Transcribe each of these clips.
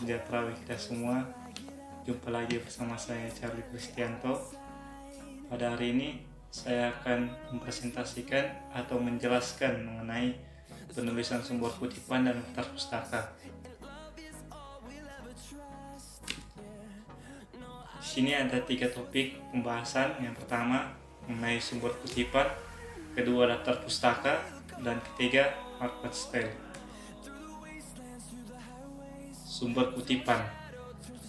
sejahtera bagi kita semua. Jumpa lagi bersama saya Charlie Kristianto. Pada hari ini saya akan mempresentasikan atau menjelaskan mengenai penulisan sumber kutipan dan daftar pustaka. Di sini ada 3 topik pembahasan. Yang pertama mengenai sumber kutipan, kedua daftar pustaka, dan ketiga market style. Sumber kutipan.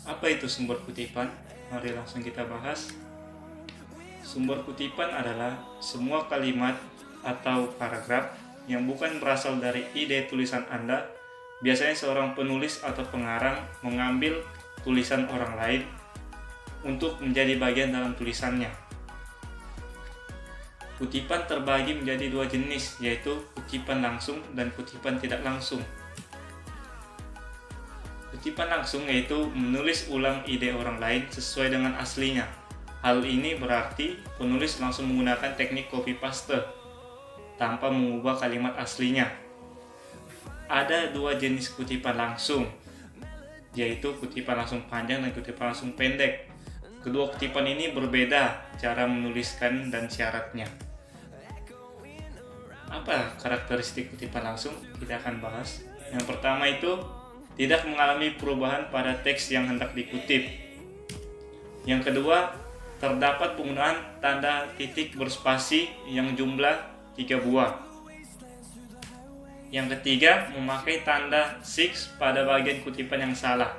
Apa itu sumber kutipan? Mari langsung kita bahas. Sumber kutipan adalah semua kalimat atau paragraf yang bukan berasal dari ide tulisan Anda. Biasanya seorang penulis atau pengarang mengambil tulisan orang lain untuk menjadi bagian dalam tulisannya. Kutipan terbagi menjadi 2 jenis, yaitu kutipan langsung dan kutipan tidak langsung. Kutipan langsung yaitu menulis ulang ide orang lain sesuai dengan aslinya. Hal ini berarti penulis langsung menggunakan teknik copy paste tanpa mengubah kalimat aslinya. Ada 2 jenis kutipan langsung, yaitu kutipan langsung panjang dan kutipan langsung pendek. Kedua kutipan ini berbeda cara menuliskan dan syaratnya. Apa karakteristik kutipan langsung? Kita akan bahas. Yang pertama itu tidak mengalami perubahan pada teks yang hendak dikutip. Yang kedua, terdapat penggunaan tanda titik berspasi yang jumlah 3 buah. Yang ketiga, memakai tanda six pada bagian kutipan yang salah.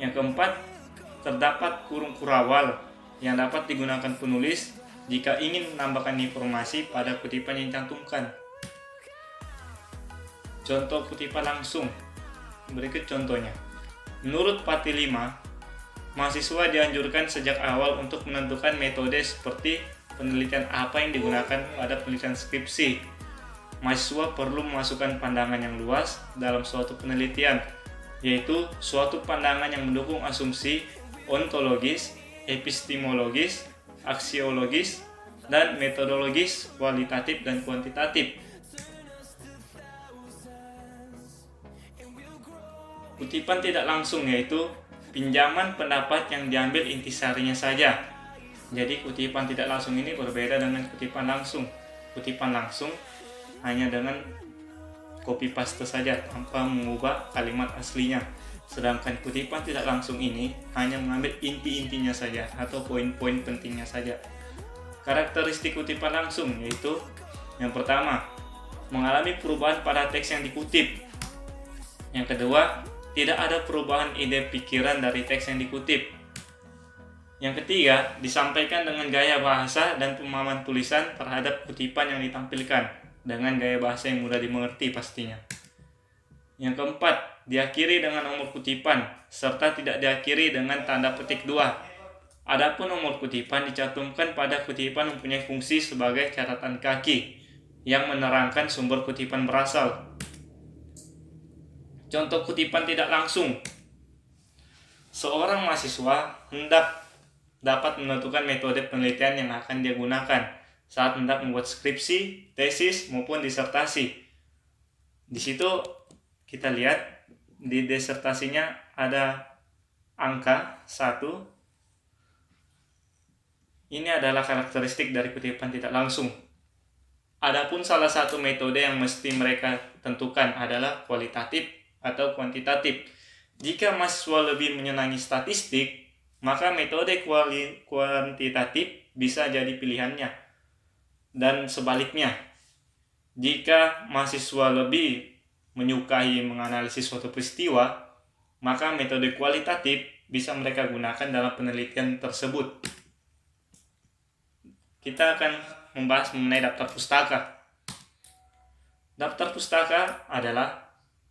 Yang keempat, terdapat kurung kurawal yang dapat digunakan penulis jika ingin menambahkan informasi pada kutipan yang dicantumkan. Contoh kutipan langsung. Berikut contohnya. Menurut Pati 5, mahasiswa dianjurkan sejak awal untuk menentukan metode seperti penelitian apa yang digunakan pada penelitian skripsi. Mahasiswa perlu memasukkan pandangan yang luas dalam suatu penelitian, yaitu suatu pandangan yang mendukung asumsi ontologis, epistemologis, aksiologis, dan metodologis, kualitatif dan kuantitatif. Kutipan tidak langsung yaitu pinjaman pendapat yang diambil intisarinya saja. Jadi kutipan tidak langsung ini berbeda dengan kutipan langsung. Kutipan langsung hanya dengan copy paste saja tanpa mengubah kalimat aslinya. Sedangkan kutipan tidak langsung ini hanya mengambil inti-intinya saja atau poin-poin pentingnya saja. Karakteristik kutipan langsung yaitu yang pertama, mengalami perubahan pada teks yang dikutip. Yang kedua, tidak ada perubahan ide pikiran dari teks yang dikutip. Yang ketiga, disampaikan dengan gaya bahasa dan pemahaman tulisan terhadap kutipan yang ditampilkan dengan gaya bahasa yang mudah dimengerti pastinya. Yang keempat, diakhiri dengan nomor kutipan serta tidak diakhiri dengan tanda petik 2. Adapun nomor kutipan dicantumkan pada kutipan mempunyai fungsi sebagai catatan kaki yang menerangkan sumber kutipan berasal. Contoh kutipan tidak langsung. Seorang mahasiswa hendak dapat menentukan metode penelitian yang akan dia gunakan saat hendak membuat skripsi, tesis, maupun disertasi. Di situ kita lihat di disertasinya ada angka 1. Ini adalah karakteristik dari kutipan tidak langsung. Adapun salah satu metode yang mesti mereka tentukan adalah kualitatif atau kuantitatif. Jika mahasiswa lebih menyenangi statistik, maka metode kuantitatif bisa jadi pilihannya. Dan sebaliknya, jika mahasiswa lebih menyukai menganalisis suatu peristiwa, maka metode kualitatif bisa mereka gunakan dalam penelitian tersebut. Kita akan membahas mengenai daftar pustaka. Daftar pustaka adalah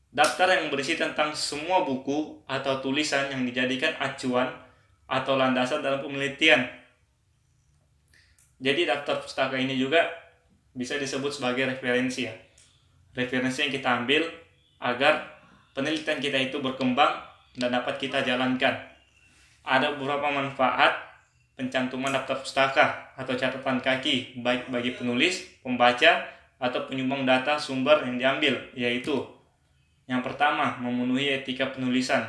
daftar yang berisi tentang semua buku atau tulisan yang dijadikan acuan atau landasan dalam penelitian. Jadi daftar pustaka ini juga bisa disebut sebagai referensi ya. Referensi yang kita ambil agar penelitian kita itu berkembang dan dapat kita jalankan. Ada beberapa manfaat pencantuman daftar pustaka atau catatan kaki baik bagi penulis, pembaca, atau penyumbang data sumber yang diambil, yaitu Yang pertama, memenuhi etika penulisan.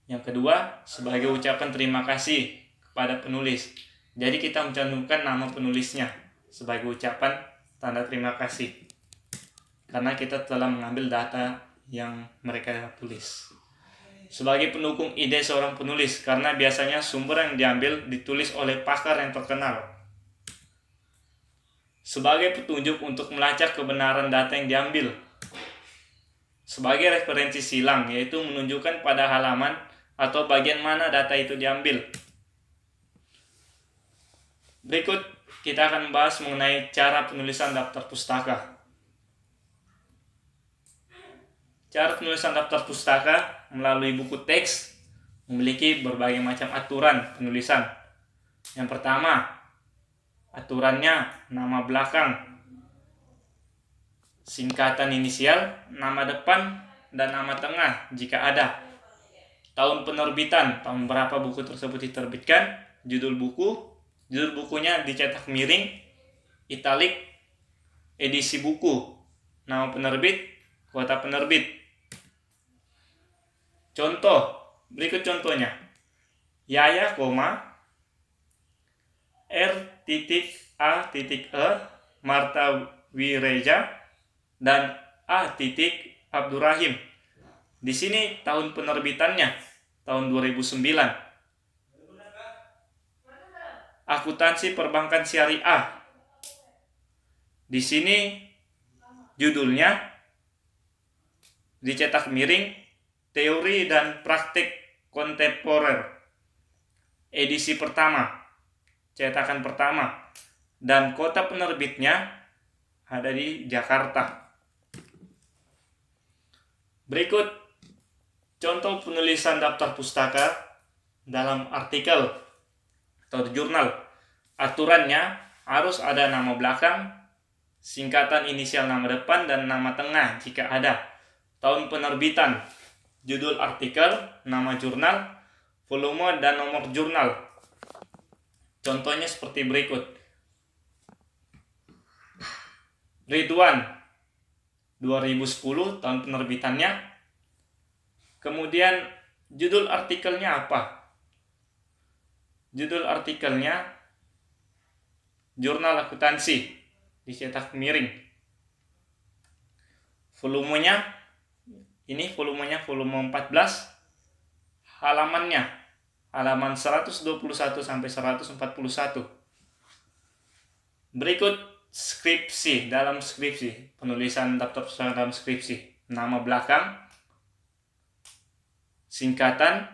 Yang kedua, sebagai ucapan terima kasih kepada penulis. Jadi kita mencantumkan nama penulisnya sebagai ucapan tanda terima kasih, karena kita telah mengambil data yang mereka tulis. Sebagai pendukung ide seorang penulis, karena biasanya sumber yang diambil ditulis oleh pakar yang terkenal. Sebagai petunjuk untuk melacak kebenaran data yang diambil. Sebagai referensi silang, yaitu menunjukkan pada halaman atau bagian mana data itu diambil. Berikut kita akan membahas mengenai cara penulisan daftar pustaka. Cara penulisan daftar pustaka melalui buku teks memiliki berbagai macam aturan penulisan. Yang pertama, aturannya nama belakang, singkatan inisial, nama depan, dan nama tengah jika ada. Tahun penerbitan, tahun berapa buku tersebut diterbitkan, judul bukunya dicetak miring, italik, edisi buku, nama penerbit, kota penerbit. Contoh, berikut contohnya. Yaya, R.A.E, Marta Wireja, dan A. Abdurrahim. Di sini tahun penerbitannya tahun 2009. Akuntansi perbankan syariah. Di sini judulnya dicetak miring, teori dan praktik kontemporer. Edisi pertama, cetakan pertama, dan kota penerbitnya ada di Jakarta. Berikut contoh penulisan daftar pustaka dalam artikel atau jurnal. Aturannya harus ada nama belakang, singkatan inisial nama depan, dan nama tengah jika ada. Tahun penerbitan, judul artikel, nama jurnal, volume, dan nomor jurnal. Contohnya seperti berikut. Ridwan 2010 tahun penerbitannya. Kemudian judul artikelnya apa? Judul artikelnya Jurnal Akuntansi, dicetak miring. Volumenya volume 14. Halamannya halaman 121 sampai 141. Berikut skripsi, dalam skripsi, penulisan daftar pustaka dalam skripsi. Nama belakang, singkatan,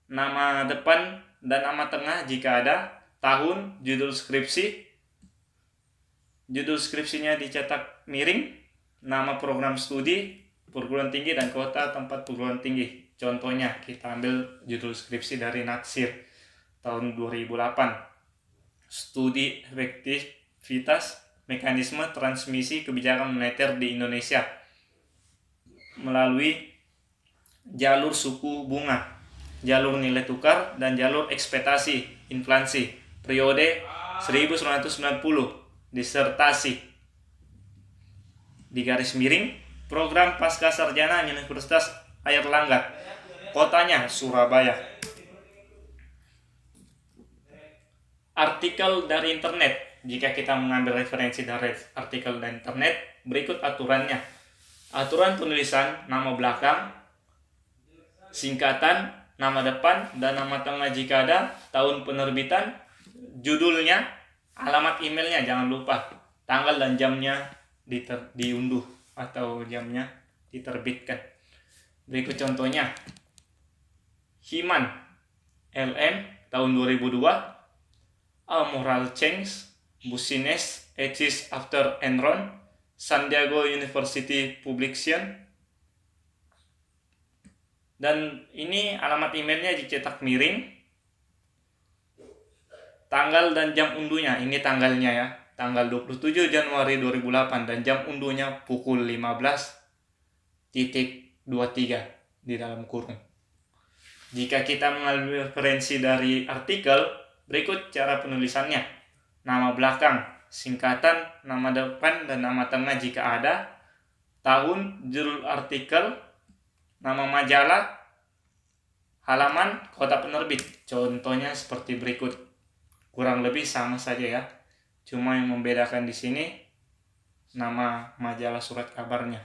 nama depan, dan nama tengah jika ada, tahun, judul skripsinya dicetak miring, nama program studi, perguruan tinggi, dan kota tempat perguruan tinggi. Contohnya, kita ambil judul skripsi dari Natsir tahun 2008. Studi efektivitas mekanisme transmisi kebijakan moneter di Indonesia melalui jalur suku bunga, jalur nilai tukar, dan jalur ekspektasi inflasi periode 1990. Disertasi di garis miring program pasca sarjana Universitas Airlangga, kotanya Surabaya. Artikel dari internet. Jika kita mengambil referensi dari artikel dari internet, berikut aturannya. Aturan penulisan nama belakang, singkatan, nama depan, dan nama tengah jika ada, tahun penerbitan, judulnya, alamat emailnya jangan lupa, tanggal dan jamnya diunduh atau jamnya diterbitkan. Berikut contohnya. Himan LM tahun 2002, A Moral Change, Business Ethics After Enron, San Diego University Publication. Dan ini alamat emailnya dicetak miring, tanggal dan jam unduhnya, ini tanggalnya ya, tanggal 27 Januari 2008, dan jam unduhnya pukul 15.23 di dalam kurung. Jika kita mengambil referensi dari artikel, berikut cara penulisannya. Nama belakang, singkatan, nama depan, dan nama tengah jika ada, tahun, judul artikel, nama majalah, halaman, kota penerbit. Contohnya seperti berikut. Kurang lebih sama saja ya. Cuma yang membedakan di sini nama majalah surat kabarnya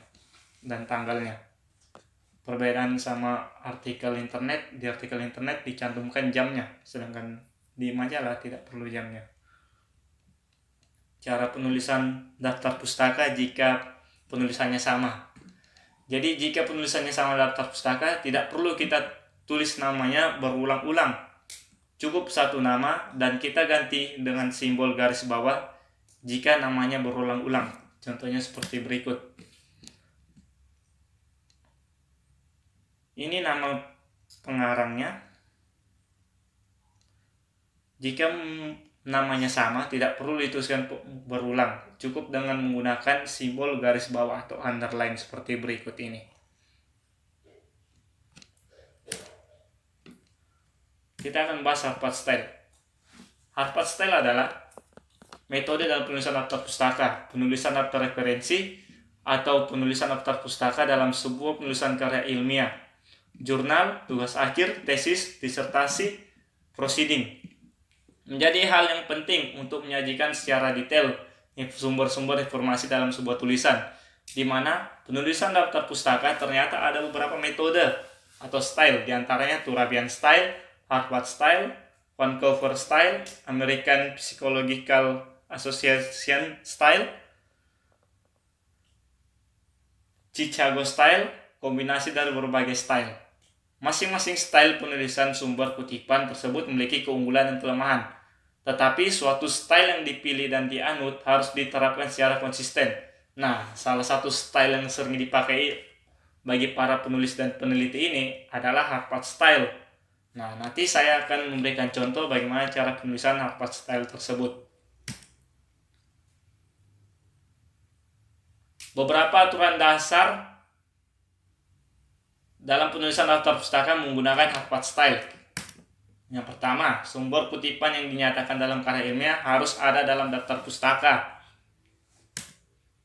dan tanggalnya. Perbedaan sama artikel internet, di artikel internet dicantumkan jamnya, sedangkan di majalah tidak perlu jamnya. Cara penulisan daftar pustaka jika penulisannya sama. Jadi jika penulisannya sama daftar pustaka, tidak perlu kita tulis namanya berulang-ulang. Cukup satu nama dan kita ganti dengan simbol garis bawah jika namanya berulang-ulang. Contohnya seperti berikut. Ini nama pengarangnya. Jika namanya sama, tidak perlu dituliskan berulang. Cukup dengan menggunakan simbol garis bawah atau underline seperti berikut ini. Kita akan bahas Harvard Style. Harvard Style adalah metode dalam penulisan daftar pustaka, penulisan daftar referensi, atau penulisan daftar pustaka dalam sebuah penulisan karya ilmiah, jurnal, tugas akhir, tesis, disertasi, proceeding. Menjadi hal yang penting untuk menyajikan secara detail sumber-sumber informasi dalam sebuah tulisan, di mana penulisan daftar pustaka ternyata ada beberapa metode atau style, diantaranya Turabian Style, Harvard Style, Vancouver Style, American Psychological Association Style, Chicago Style, kombinasi dari berbagai style. Masing-masing style penulisan sumber kutipan tersebut memiliki keunggulan dan kelemahan. Tetapi suatu style yang dipilih dan dianut harus diterapkan secara konsisten. Nah, salah satu style yang sering dipakai bagi para penulis dan peneliti ini adalah Harvard Style. Nah, nanti saya akan memberikan contoh bagaimana cara penulisan Harvard Style tersebut. Beberapa aturan dasar dalam penulisan daftar pustaka menggunakan Harvard Style. Yang pertama, sumber kutipan yang dinyatakan dalam karya ilmiah harus ada dalam daftar pustaka.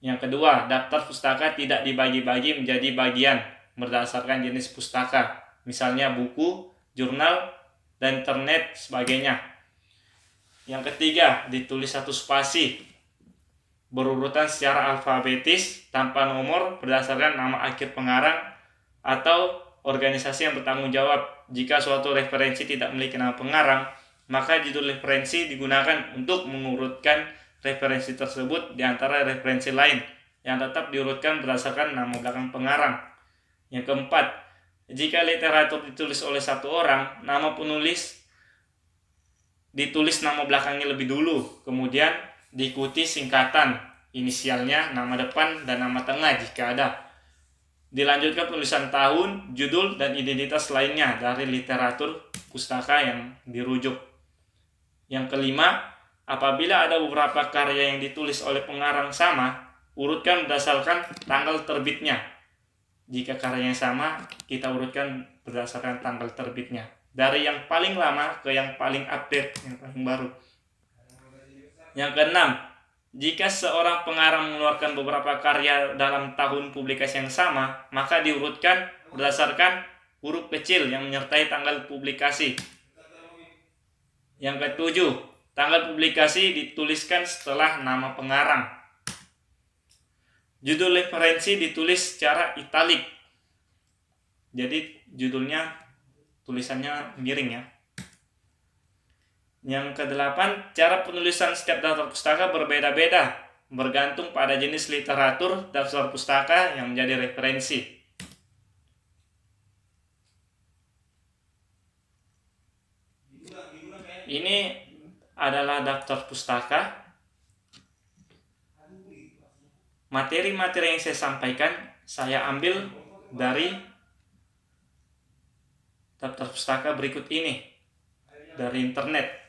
Yang kedua, daftar pustaka tidak dibagi-bagi menjadi bagian berdasarkan jenis pustaka, misalnya buku, jurnal, dan internet sebagainya. Yang ketiga, ditulis satu spasi berurutan secara alfabetis tanpa nomor berdasarkan nama akhir pengarang atau organisasi yang bertanggung jawab. Jika suatu referensi tidak memiliki nama pengarang, maka judul referensi digunakan untuk mengurutkan referensi tersebut di antara referensi lain yang tetap diurutkan berdasarkan nama belakang pengarang. Yang keempat, jika literatur ditulis oleh satu orang, nama penulis ditulis nama belakangnya lebih dulu, kemudian diikuti singkatan, inisialnya, nama depan, dan nama tengah jika ada. Dilanjutkan penulisan tahun, judul, dan identitas lainnya dari literatur pustaka yang dirujuk. Yang kelima, apabila ada beberapa karya yang ditulis oleh pengarang sama, urutkan berdasarkan tanggal terbitnya. Jika karyanya sama, kita urutkan berdasarkan tanggal terbitnya. Dari yang paling lama ke yang paling update, yang paling baru. Yang keenam, jika seorang pengarang mengeluarkan beberapa karya dalam tahun publikasi yang sama, maka diurutkan berdasarkan huruf kecil yang menyertai tanggal publikasi. Yang ketujuh, tanggal publikasi dituliskan setelah nama pengarang. Judul referensi ditulis secara italik. Jadi judulnya tulisannya miring ya. Yang kedelapan, cara penulisan setiap daftar pustaka berbeda-beda, bergantung pada jenis literatur daftar pustaka yang menjadi referensi. Ini adalah daftar pustaka. Materi-materi yang saya sampaikan saya ambil dari daftar pustaka berikut ini, dari internet.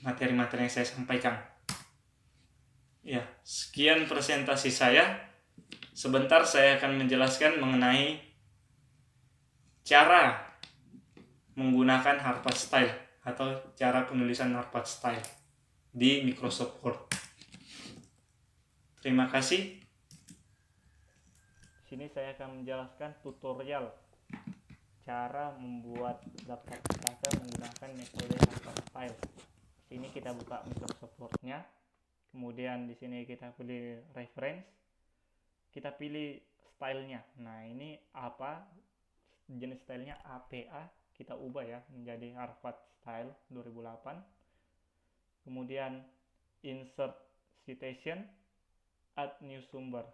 Materi-materi yang saya sampaikan. Ya, sekian presentasi saya. Sebentar saya akan menjelaskan mengenai cara menggunakan Harvard Style atau cara penulisan Harvard Style di Microsoft Word. Terima kasih. sini saya akan menjelaskan tutorial cara membuat daftar pustaka menggunakan metode Harvard Style. Sini kita buka Microsoft Word-nya. Kemudian di sini kita pilih reference. Kita pilih stylenya. Nah, ini apa? Jenis stylenya APA. Kita ubah ya menjadi Harvard Style 2008. Kemudian insert citation, add new source.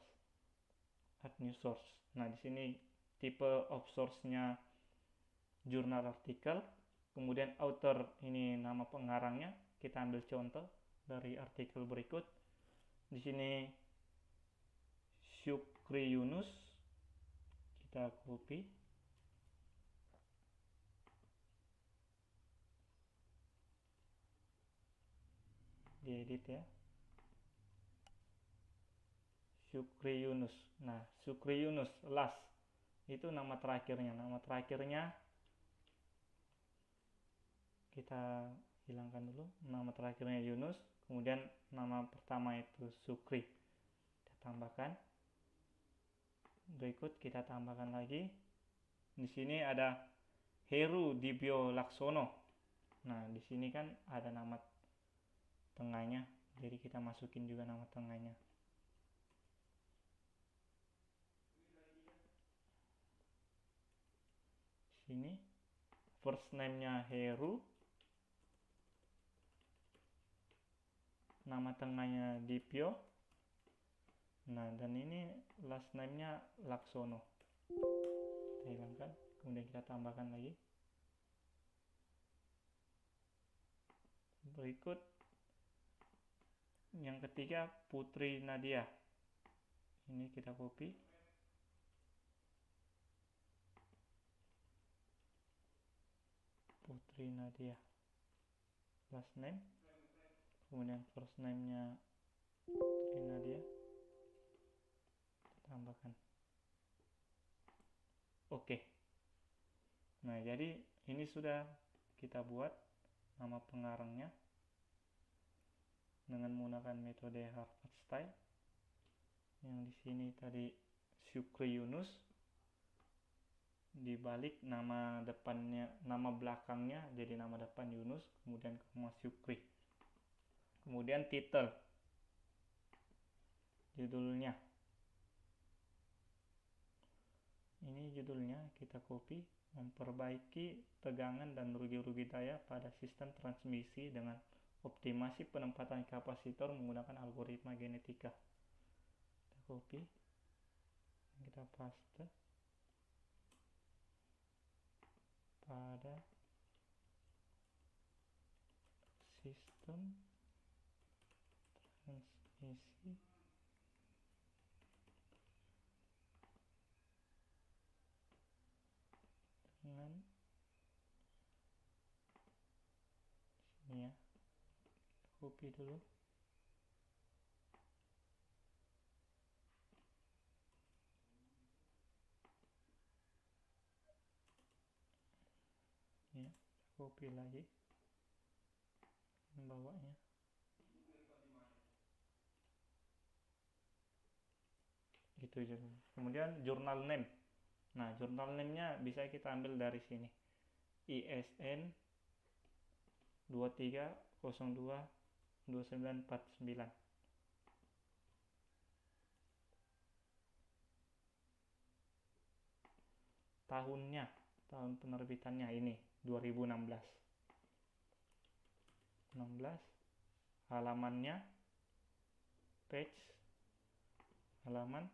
Nah, di sini tipe of source-nya jurnal artikel. Kemudian author, ini nama pengarangnya. Kita ambil contoh dari artikel berikut. Di sini Syukri Yunus. Kita copy. Diedit ya. Syukri Yunus. Nah, Syukri Yunus last itu nama terakhirnya. Nama terakhirnya kita hilangkan dulu. Nama terakhirnya Yunus. Kemudian nama pertama itu Syukri. Kita tambahkan. Berikut kita tambahkan lagi. Di sini ada Heru Dibyo Laksono. Nah, di sini kan ada nama tengahnya. Jadi kita masukin juga nama tengahnya. Sini first name-nya Heru, nama tengahnya Dipyo. Nah, dan ini last name-nya Laksono. Kita hilangkan, kemudian kita tambahkan lagi. Berikut yang ketiga Putri Nadia. Ini kita copy. Putri Nadia last name, kemudian first name-nya Putri Nadia, kita tambahkan. Oke. Nah, jadi ini sudah kita buat nama pengarangnya dengan menggunakan metode Harvard Style. Yang di sini tadi Syukri Yunus, dibalik nama depannya, nama belakangnya jadi nama depan Yunus, kemudian koma Syukri. Kemudian title, judulnya. Ini judulnya kita copy. Memperbaiki tegangan dan rugi-rugi daya pada sistem transmisi dengan optimasi penempatan kapasitor menggunakan algoritma genetika. Kita copy, kita paste pada sistem transmisi dengan sini ya, copy dulu. Ya, copy lagi bawahnya. Itu aja. Kemudian jurnal name. Nah, jurnal name-nya bisa kita ambil dari sini. ISN 23022949. Tahunnya, tahun penerbitannya ini 2016. 16. Halamannya, page, halaman,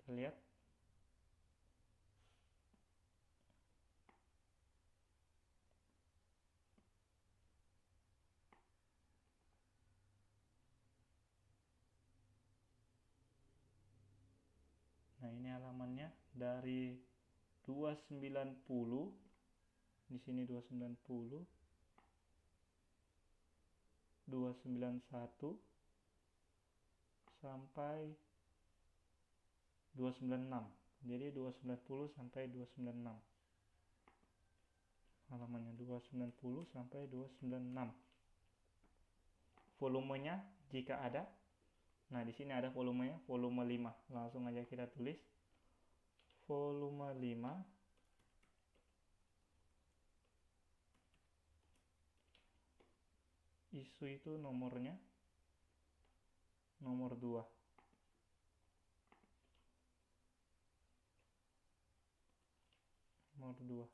terlihat. Nah, ini halamannya dari 290. Di sini 290, 291 sampai 296. Jadi 290 sampai 296. Halamannya 290 sampai 296. Volumenya jika ada. Nah, di sini ada volumenya, volume 5. Langsung aja kita tulis volume 5, isu itu nomornya nomor 2. Nomor 2.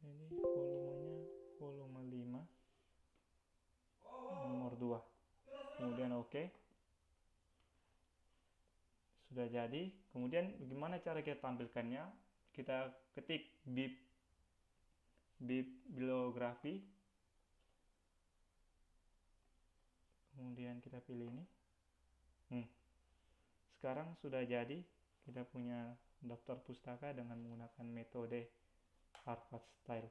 Jadi volumenya volume 5 nomor 2. Kemudian oke. Sudah jadi. Kemudian bagaimana cara kita tampilkannya? Kita ketik bibliografi. Kemudian kita pilih ini. Sekarang sudah jadi. Kita punya daftar pustaka dengan menggunakan metode Harvard Style.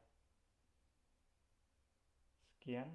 Sekian.